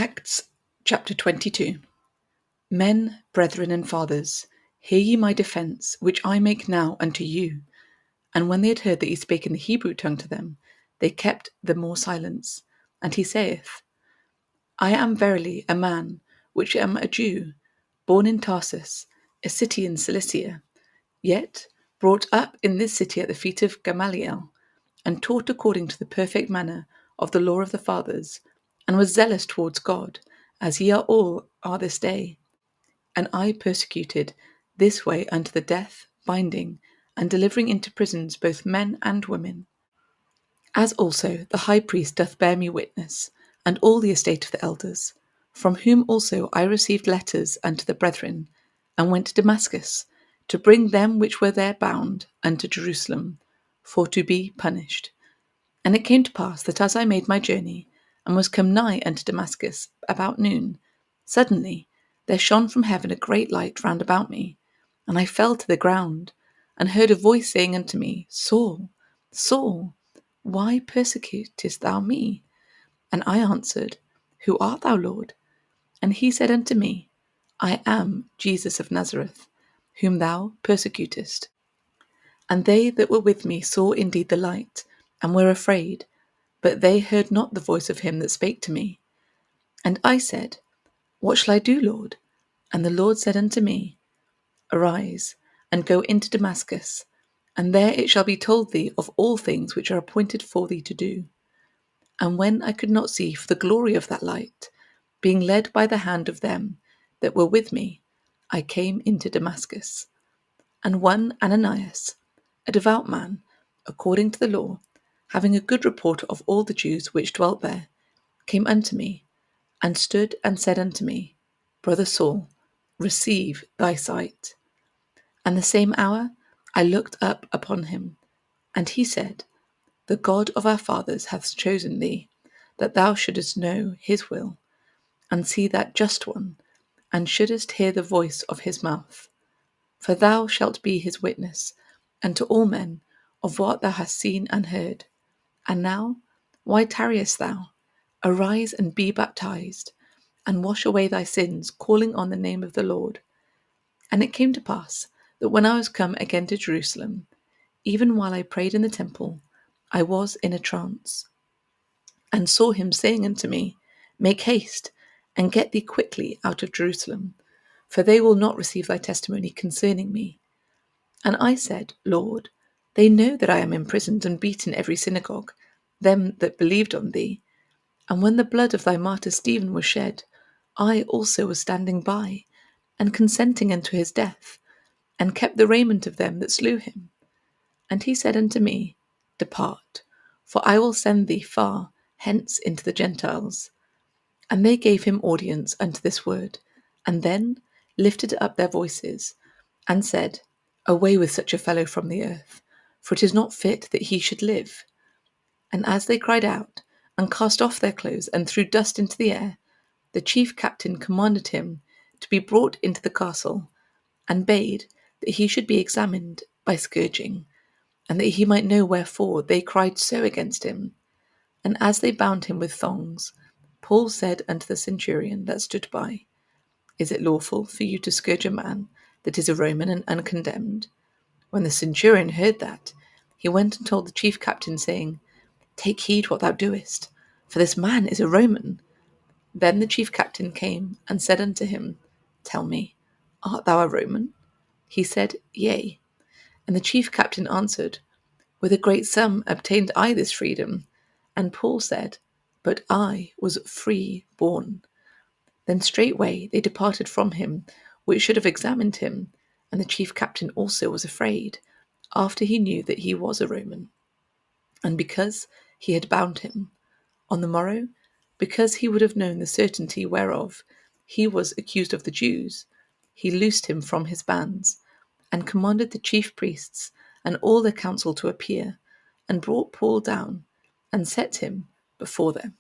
Acts chapter 22. Men, brethren, and fathers, hear ye my defence, which I make now unto you. And when they had heard that he spake in the Hebrew tongue to them, they kept the more silence. And he saith, I am verily a man, which am a Jew, born in Tarsus, a city in Cilicia, yet brought up in this city at the feet of Gamaliel, and taught according to the perfect manner of the law of the fathers, and was zealous towards God, as ye are all are this day. And I persecuted this way unto the death, binding, and delivering into prisons both men and women. As also the high priest doth bear me witness, and all the estate of the elders, from whom also I received letters unto the brethren, and went to Damascus, to bring them which were there bound unto Jerusalem, for to be punished. And it came to pass that as I made my journey, and was come nigh unto Damascus about noon, suddenly there shone from heaven a great light round about me, and I fell to the ground, and heard a voice saying unto me, Saul, Saul, why persecutest thou me? And I answered, Who art thou, Lord? And he said unto me, I am Jesus of Nazareth, whom thou persecutest. And they that were with me saw indeed the light, and were afraid, but they heard not the voice of him that spake to me. And I said, What shall I do, Lord? And the Lord said unto me, Arise, and go into Damascus, and there it shall be told thee of all things which are appointed for thee to do. And when I could not see for the glory of that light, being led by the hand of them that were with me, I came into Damascus. And one Ananias, a devout man, according to the law, having a good report of all the Jews which dwelt there, came unto me, and stood and said unto me, Brother Saul, receive thy sight. And the same hour I looked up upon him, and he said, The God of our fathers hath chosen thee, that thou shouldest know his will, and see that just one, and shouldest hear the voice of his mouth. For thou shalt be his witness unto all men of what thou hast seen and heard. And now, why tarriest thou? Arise and be baptized, and wash away thy sins, calling on the name of the Lord. And it came to pass that when I was come again to Jerusalem, even while I prayed in the temple, I was in a trance, and saw him saying unto me, Make haste, and get thee quickly out of Jerusalem, for they will not receive thy testimony concerning me. And I said, Lord, they know that I am imprisoned and beaten every synagogue, them that believed on thee. And when the blood of thy martyr Stephen was shed, I also was standing by, and consenting unto his death, and kept the raiment of them that slew him. And he said unto me, Depart, for I will send thee far hence into the Gentiles. And they gave him audience unto this word, and then lifted up their voices, and said, Away with such a fellow from the earth, for it is not fit that he should live. And as they cried out, and cast off their clothes, and threw dust into the air, the chief captain commanded him to be brought into the castle, and bade that he should be examined by scourging, and that he might know wherefore they cried so against him. And as they bound him with thongs, Paul said unto the centurion that stood by, Is it lawful for you to scourge a man that is a Roman and uncondemned? When the centurion heard that, he went and told the chief captain, saying, Take heed what thou doest, for this man is a Roman. Then the chief captain came and said unto him, Tell me, art thou a Roman? He said, Yea. And the chief captain answered, With a great sum obtained I this freedom. And Paul said, But I was free born. Then straightway they departed from him, which should have examined him, and the chief captain also was afraid, after he knew that he was a Roman. And because he had bound him, on the morrow, because he would have known the certainty whereof he was accused of the Jews, he loosed him from his bands, and commanded the chief priests and all the council to appear, and brought Paul down, and set him before them.